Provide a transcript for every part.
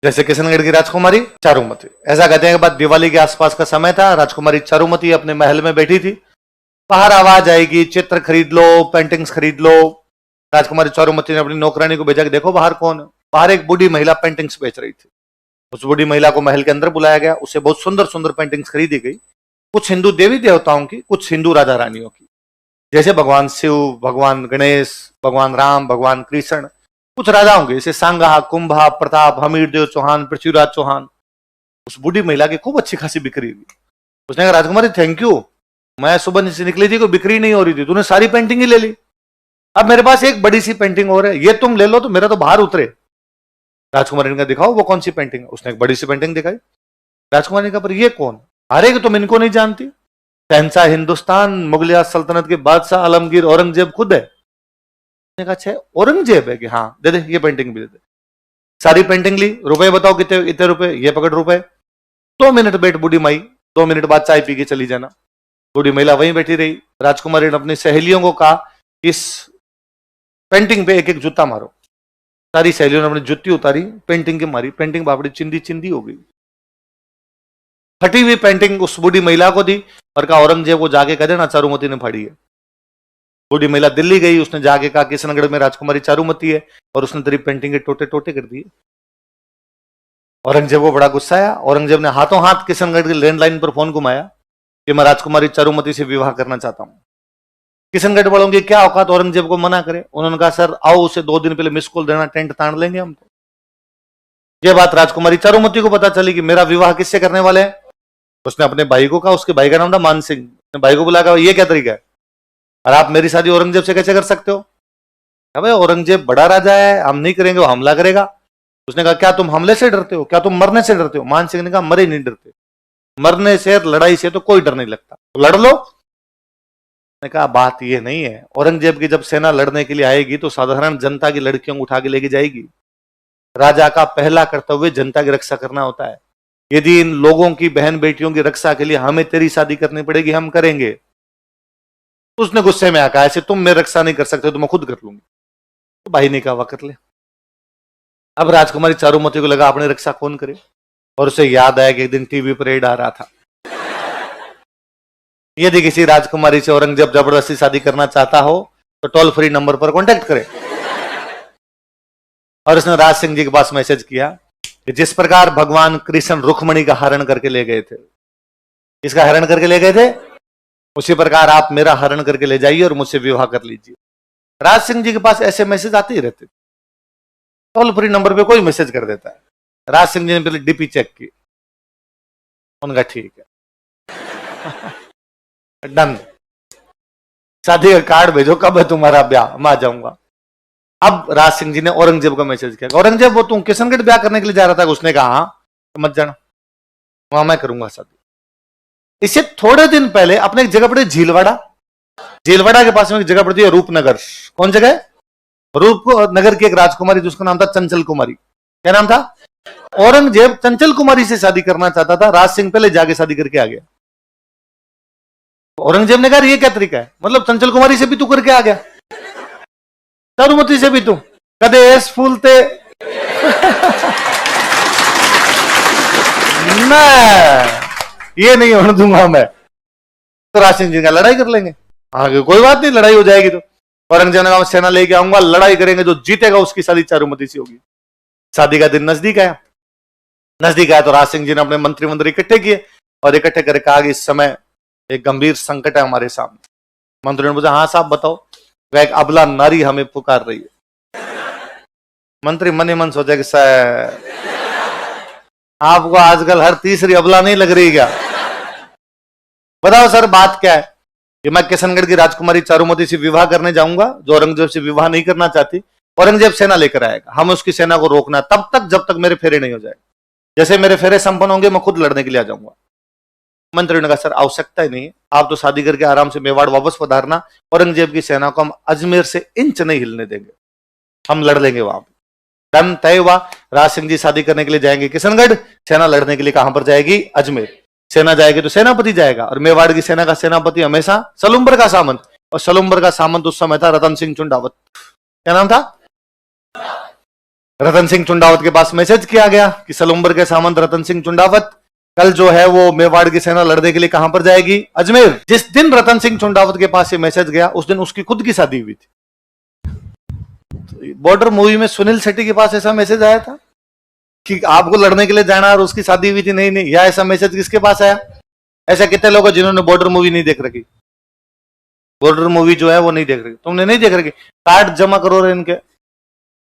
जैसे किशनगढ़ की राजकुमारी चारुमती। ऐसा कहते हैं कि बाद दिवाली के आसपास का समय था, राजकुमारी चारुमती अपने महल में बैठी थी। बाहर आवाज आएगी, चित्र खरीद लो, पेंटिंग्स खरीद लो। राजकुमारी चारुमती ने अपनी नौकरानी को भेजा कि देखो बाहर कौन है। बाहर एक बूढ़ी महिला पेंटिंग्स बेच रही थी। उस बूढ़ी महिला को महल के अंदर बुलाया गया, उससे बहुत सुंदर सुंदर पेंटिंग्स खरीदी गई, कुछ हिंदू देवी देवताओं की, कुछ हिंदू राजा रानियों की, जैसे भगवान शिव, भगवान गणेश, भगवान राम, भगवान कृष्ण, कुछ राजाओं के जैसे सांगा, कुंभा, प्रताप, हमीरदेव चौहान, पृथ्वीराज चौहान। उस बूढ़ी महिला की खूब अच्छी खासी बिक्री हुई। उसने कहा राजकुमारी थैंक यू, मैं सुबह से निकली थी, कोई बिक्री नहीं हो रही थी, तूने सारी पेंटिंग ही ले ली। अब मेरे पास एक बड़ी सी पेंटिंग और है, ये तुम ले लो तो मेरा तो बाहर उतरे। राजकुमारी ने कहा दिखाओ वो कौन सी पेंटिंग है। उसने एक बड़ी सी पेंटिंग दिखाई। राजकुमारी ने कहा पर ये कौन? अरे कि तुम इनको नहीं जानती, शहंशाह हिंदुस्तान मुगलिया सल्तनत के बादशाह आलमगीर औरंगजेब खुद है। उसने कहा अच्छा औरंगजेब है कि हाँ दे दे, ये पेंटिंग भी दे दे। सारी पेंटिंग ली, रुपए बताओ कितने, इतने रुपए, ये पकड़ रुपए। 2 मिनट बैठ बूढ़ी माई, 2 मिनट बाद चाय पी के चली जाना। बूढ़ी महिला वहीं बैठी रही। राजकुमारी ने अपनी सहेलियों को कहा इस पेंटिंग पे एक एक जूता मारो। सारी सहेलियों ने अपनी जुत्ती उतारी, पेंटिंग की मारी, पेंटिंग बापड़ी चिंदी चिंदी हो गई। फटी हुई पेंटिंग उस बूढ़ी महिला को दी और कहा औरंगजेब को जाके कह देना चारुमती ने फाड़ी है। बूढ़ी महिला दिल्ली गई, उसने जाके कहा किशनगढ़ में राजकुमारी चारुमती है और उसने तेरी पेंटिंग के टोटे टोटे कर दिए। औरंगजेब को बड़ा गुस्सा आया। औरंगजेब ने हाथों हाथ किशनगढ़ की लैंडलाइन पर फोन घुमाया कि मैं राजकुमारी चारुमती से विवाह करना चाहता हूं। किशनगढ़ वालों की क्या औकात औरंगजेब को मना करे। उन्होंने कहा सर आओ, उसे 2 दिन पहले मिस कॉल देना, टेंट तान लेंगे हम। तो यह बात राजकुमारी चारुमती को पता चली कि मेरा विवाह किससे करने वाले हैं। उसने अपने भाई को कहा, उसके भाई का नाम था मान सिंह। अपने भाई को बुलाकर ये क्या तरीका है और आप मेरी शादी औरंगजेब से कैसे कर सकते हो? भाई औरंगजेब बड़ा राजा है, हम नहीं करेंगे, वो हमला करेगा। उसने कहा क्या तुम हमले से डरते हो, क्या तुम मरने से डरते हो? मान सिंह ने कहा मरे नहीं डरते, मरने से लड़ाई से तो कोई डर नहीं लगता, तो लड़ लो। ने कहा बात ये नहीं है, औरंगजेब की जब सेना लड़ने के लिए आएगी तो साधारण जनता की लड़कियों को उठा के लेके जाएगी। राजा का पहला कर्तव्य जनता की रक्षा करना होता है। यदि इन लोगों की बहन बेटियों की रक्षा के लिए हमें तेरी शादी करनी पड़ेगी, हम करेंगे। उसने गुस्से में आकर ऐसे तुम मेरी रक्षा नहीं कर सकते तो मैं खुद कर लूंगी। तो भाई ने कहा कर ले। अब राजकुमारी चारुमती को लगा अपनी रक्षा कौन करे, और उसे याद आया कि एक दिन टीवी पर एड आ रहा था, यदि किसी राजकुमारी से औरंगजेब जबरदस्ती शादी करना चाहता हो तो टोल फ्री नंबर पर कांटेक्ट करे। और उसने राज सिंह जी के पास मैसेज किया कि जिस प्रकार भगवान कृष्ण रुक्मणी का हरण करके ले गए थे, इसका हरण करके ले गए थे, उसी प्रकार आप मेरा हरण करके ले जाइए और मुझसे विवाह कर लीजिए। राज सिंह जी के पास ऐसे मैसेज आते ही रहते, टोल फ्री नंबर पे कोई मैसेज कर देता है। राज सिंह जी ने पहले डीपी चेक की, उनका ठीक है डन, शादी का कार्ड भेजो, कब है तुम्हारा ब्याह, मैं आ जाऊंगा। अब राज सिंह जी ने औरंगजेब को मैसेज किया, औरंगजेब वो तुम किशनगढ़ ब्याह करने के लिए जा रहा था? उसने कहा हाँ, तो मत जाना, वहां मैं करूंगा शादी। इससे थोड़े दिन पहले अपने एक जगह पड़ी झीलवाड़ा, झीलवाड़ा के पास में एक जगह पड़ती है रूपनगर। कौन जगह है? रूपनगर की एक राजकुमारी जिसका नाम था चंचल कुमारी। क्या नाम था? औरंगजेब चंचल कुमारी से शादी करना चाहता था, राज सिंह पहले जाके शादी करके आ गया। औरंगजेब ने कहा ये क्या तरीका है, मतलब चंचल कुमारी से भी तू करके आ गया, चारुमती से भी तू कदे एस फूलते ये नहीं होने दूंगा मैं। तो राज सिंह जी का लड़ाई कर लेंगे, आगे कोई बात नहीं, लड़ाई हो जाएगी। तो औरंगजेब ने कहा सेना लेके आऊंगा, लड़ाई करेंगे, जो जीतेगा उसकी शादी चारुमती से होगी। शादी का दिन नजदीक आया, तो राज सिंह जी ने अपने मंत्री इकट्ठे किए और इकट्ठे करके कहा कि इस समय एक गंभीर संकट है हमारे सामने। मंत्री ने पूछा हाँ साहब बताओ। वह एक अबला नारी हमें पुकार रही है। मंत्री मन ही मन सोचा कि आपको आजकल हर तीसरी अबला नहीं लग रही क्या? बताओ सर बात क्या है? कि मैं किशनगढ़ की राजकुमारी चारुमती से विवाह करने जाऊंगा, जो औरंगजेब से विवाह नहीं करना चाहती। औरंगजेब सेना लेकर आएगा, हम उसकी सेना को रोकना तब तक जब तक मेरे फेरे नहीं हो जाए। जैसे मेरे फेरे संपन्न होंगे मैं खुद लड़ने के लिए आ जाऊंगा। मंत्री ने कहा सर आवश्यकता ही नहीं है, आप तो शादी करके आराम से मेवाड़ वापस पधारना, औरंगजेब की सेना को हम अजमेर से इंच नहीं हिलने देंगे, हम लड़ लेंगे वहां पर। डन तय हुआ। राज सिंह जी शादी करने के लिए जाएंगे किशनगढ़, सेना लड़ने के लिए कहां पर जाएगी? अजमेर। सेना जाएगी तो सेनापति जाएगा, और मेवाड़ की सेना का सेनापति हमेशा सलुम्बर का सामंत, और सलुम्बर का सामंत उस समय था रतन सिंह चुंडावत। क्या नाम था? रतन सिंह चुंडावत के पास मैसेज किया गया कि सलूम्बर के सामंत रतन सिंह चुंडावत कल जो है वो मेवाड़ की सेना लड़ने के लिए कहां पर जाएगी? अजमेर। जिस दिन रतन सिंह चुंडावत के पास ये मैसेज गया उस दिन उसकी खुद की शादी हुई थी। तो बॉर्डर मूवी में सुनील शेट्टी के पास ऐसा मैसेज आया था कि आपको लड़ने के लिए जाना और उसकी शादी हुई थी? नहीं, या ऐसा मैसेज किसके पास आया? ऐसा कितने लोग हैं जिन्होंने बॉर्डर मूवी नहीं देख रखी? बॉर्डर मूवी जो है वो नहीं देख रही, तुमने नहीं देख रखी, कार्ड जमा करो रे इनके।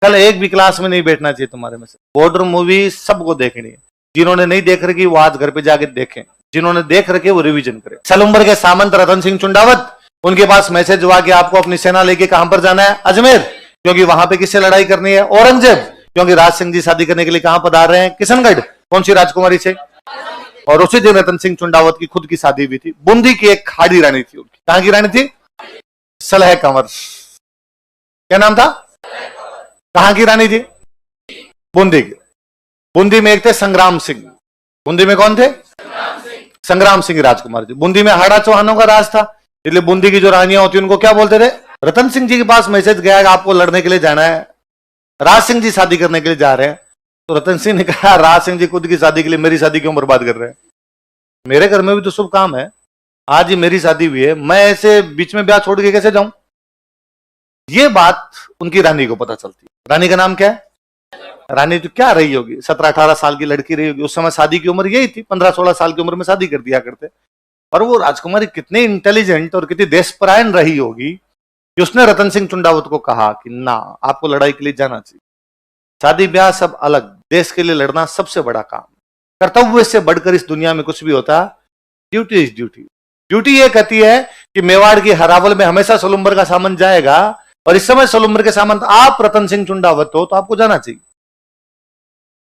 कल एक भी क्लास में नहीं बैठना चाहिए तुम्हारे में से। बॉर्डर मूवी सबको देखनी है। जिन्होंने नहीं देख रखी वो आज घर पे जाके देखें, जिन्होंने देख रखे वो रिवीजन करें। सलूम्बर के सामंत रतन सिंह चुंडावत, उनके पास मैसेज हुआ कि आपको अपनी सेना लेके कहां पर जाना है? अजमेर। क्योंकि वहां पे किससे लड़ाई करनी है? औरंगजेब। क्योंकि राज सिंह जी शादी करने के लिए कहां पधार रहे हैं? किशनगढ़। कौन सी राजकुमारी से? और उसी दिन रतन सिंह चुंडावत की खुद की शादी हुई थी। बूंदी की एक खाड़ी रानी थी उनकी। कहां की रानी थी? सलह कंवर। क्या नाम था? कहां की रानी थी? बूंदी की। बूंदी में एक थे संग्राम सिंह। बूंदी में कौन थे? संग्राम सिंह राजकुमार जी। बूंदी में हाड़ा चौहानों का राज था, इसलिए बूंदी की जो रानियां होती उनको क्या बोलते थे? रतन सिंह जी के पास मैसेज गया कि आपको लड़ने के लिए जाना है, राज सिंह जी शादी करने के लिए जा रहे हैं। तो रतन सिंह ने कहा राज सिंह जी खुद की शादी के लिए मेरी शादी क्यों बर्बाद कर रहे हैं? मेरे घर में भी तो शुभ काम है, आज ही मेरी शादी हुई है, मैं ऐसे बीच में ब्याह छोड़ के कैसे जाऊं? ये बात उनकी रानी को पता चलती है। रानी का नाम क्या है? रानी तो क्या रही होगी, 17-18 साल की लड़की रही होगी। उस समय शादी की उम्र यही थी, 15-16 साल की उम्र में शादी कर दिया करते। और वो राजकुमारी कितनी इंटेलिजेंट और कितनी देशपरायण रही होगी कि उसने रतन सिंह चुंडावत को कहा कि ना, आपको लड़ाई के लिए जाना चाहिए। शादी ब्याह सब अलग, देश के लिए लड़ना सबसे बड़ा काम। कर्तव्य से बढ़कर इस दुनिया में कुछ भी होता, ड्यूटी इज ड्यूटी। ड्यूटी ये कहती है कि मेवाड़ की हरावल में हमेशा सलूम्बर का सामंत जाएगा, और इस समय सलूम्बर के सामंत आप रतन सिंह चुंडावत हो, तो आपको जाना चाहिए।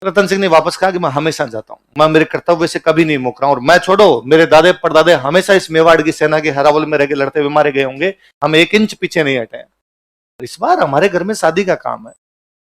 रतन सिंह ने वापस कहा कि मैं हमेशा जाता हूं, मैं मेरे कर्तव्य से कभी नहीं मुक रहा हूं, और मैं छोड़ो, मेरे दादे परदादे हमेशा इस मेवाड़ की सेना के हरावल में रह के लड़ते हुए मारे गए होंगे, हम 1 इंच पीछे नहीं हटे। इस बार हमारे घर में शादी का काम है।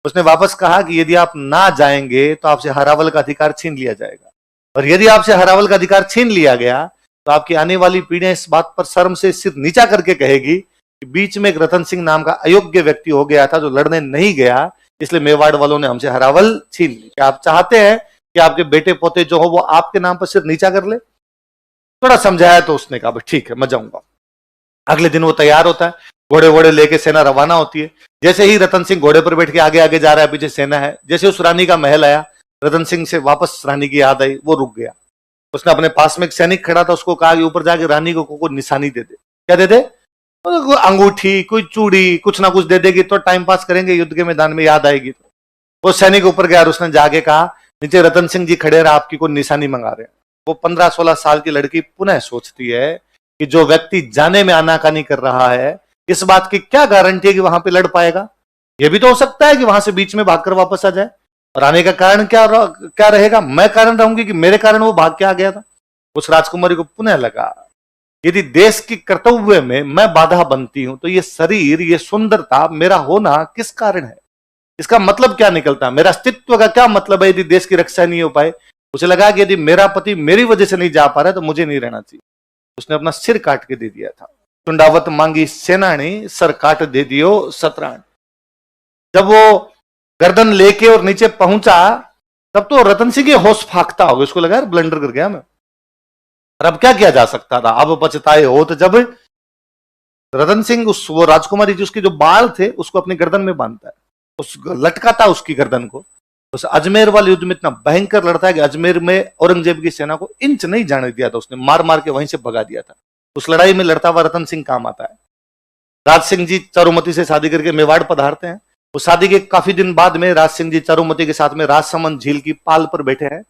उसने वापस कहा कि यदि आप ना जाएंगे तो आपसे हरावल का अधिकार छीन लिया जाएगा, और यदि आपसे हरावल का अधिकार छीन लिया गया तो आपकी आने वाली पीढ़ियां इस बात पर शर्म से सिर नीचा करके कहेगी कि बीच में एक रतन सिंह नाम का अयोग्य व्यक्ति हो गया था जो लड़ने नहीं गया, इसलिए मेवाड़ वालों ने हमसे हरावल छीन ली। क्या आप चाहते हैं कि आपके बेटे पोते जो हो वो आपके नाम पर सिर नीचा कर ले? थोड़ा समझाया तो उसने कहा ठीक है, मैं जाऊंगा। अगले दिन वो तैयार होता है, घोड़े वोड़े लेके सेना रवाना होती है। जैसे ही रतन सिंह घोड़े पर बैठ के आगे आगे जा रहा है, पीछे सेना है। जैसे उस रानी का महल आया, रतन सिंह से वापस रानी की याद आई, वो रुक गया। उसने अपने पास में एक सैनिक खड़ा था, उसको कहा कि ऊपर जाके रानी को कोई निशानी दे दे। क्या दे दे? अंगूठी, कोई चूड़ी, कुछ ना कुछ दे देगी तो टाइम पास करेंगे, युद्ध के मैदान में याद आएगी। तो वो सैनिक ऊपर गया और उसने जाके कहा नीचे रतन सिंह जी खड़े रहे, आपकी कोई निशानी मंगा रहे हैं। वो 15-16 साल की लड़की पुनः सोचती है कि जो व्यक्ति जाने में आनाकानी कर रहा है, इस बात की क्या गारंटी है कि वहां पे लड़ पाएगा? यह भी तो हो सकता है कि वहां से बीच में भागकर वापस आ जाए। और आने का कारण क्या रहेगा? मैं कारण रहूंगी कि मेरे कारण वो भाग के आ गया था। उस राजकुमारी को पुनः लगा यदि देश की कर्तव्य में मैं बाधा बनती हूं तो ये शरीर, ये सुंदरता, मेरा होना किस कारण है? इसका मतलब क्या निकलता है? मेरा अस्तित्व का क्या मतलब है यदि देश की रक्षा नहीं हो पाए? उसे लगा कि यदि मेरा पति मेरी वजह से नहीं जा पा रहा है तो मुझे नहीं रहना चाहिए। उसने अपना सिर काट के दे दिया था। चुंडावत मांगी सेनानी, सर काट दे दियो सतराण। जब वो गर्दन लेके और नीचे पहुंचा तब तो रतन सिंह होश फाकता होगा, उसको लगा ब्लंडर कर गया मैं। और अब क्या किया जा सकता था? अब पछताए हो तो जब रतन सिंह वो राजकुमारी जी उसके जो बाल थे उसको अपनी गर्दन में बांधता है, उस लटकाता उसकी गर्दन को। उस अजमेर वाले युद्ध में इतना भयंकर लड़ता है कि अजमेर में औरंगजेब की सेना को इंच नहीं जाने दिया था, उसने मार मार के वहीं से भगा दिया था। उस लड़ाई में लड़ता हुआ रतन सिंह काम आता है। राज सिंह जी चारुमती से शादी करके मेवाड़ पधारते हैं। उस शादी के काफी दिन बाद में राज सिंह जी चारुमती के साथ में राजसमंद झील की पाल पर बैठे हैं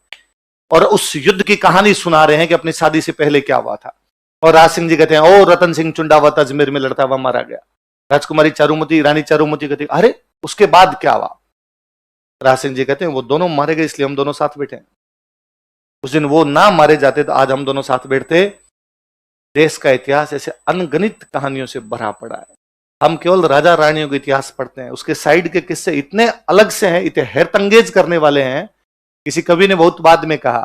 और उस युद्ध की कहानी सुना रहे हैं कि अपनी शादी से पहले क्या हुआ था। और राज सिंह जी कहते हैं, ओ रतन सिंह चुंडावत अजमेर में लड़ता हुआ मारा गया। राजकुमारी चारुमती, रानी चारुमती कहती, अरे उसके बाद क्या हुआ? राज सिंह जी कहते हैं, वो दोनों मारे गए इसलिए हम दोनों साथ बैठे हैं। उस दिन वो ना मारे जाते तो आज हम दोनों साथ बैठते। देश का इतिहास ऐसे अनगणित कहानियों से भरा पड़ा है। हम केवल राजा रानियों का इतिहास पढ़ते हैं, उसके साइड के किस्से इतने अलग से हैं, इतने हैरतंगेज करने वाले हैं। किसी कवि ने बहुत बाद में कहा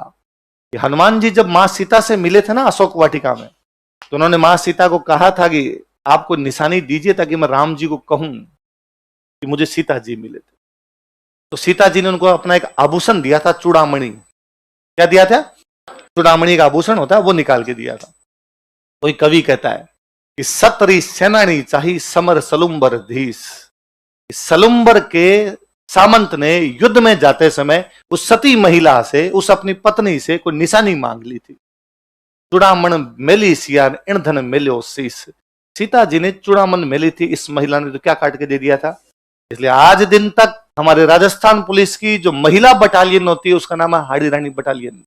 कि हनुमान जी जब मां सीता से मिले थे ना अशोक वाटिका में, तो उन्होंने मां सीता को कहा था कि आपको निशानी दीजिए ताकि मैं राम जी को कहूं कि मुझे सीता जी मिले थे। तो सीता जी ने उनको अपना एक आभूषण दिया था, चूड़ामणि। क्या दिया था? चूड़ामणि का आभूषण होता है, वो निकाल के दिया था। कोई कवि कहता है कि सतरी सेनानी चाही समर सलुम्बर धीस। सलुम्बर के सामंत ने युद्ध में जाते समय उस सती महिला से, उस अपनी पत्नी से कोई निशानी मांग ली थी। चूड़ामण मेली सियान ईंधन मिलो शीस। सीता जी ने चूड़ामण मेली थी, इस महिला ने तो क्या काट के दे दिया था। इसलिए आज दिन तक हमारे राजस्थान पुलिस की जो महिला बटालियन होती है उसका नाम है हाड़ी रानी बटालियन।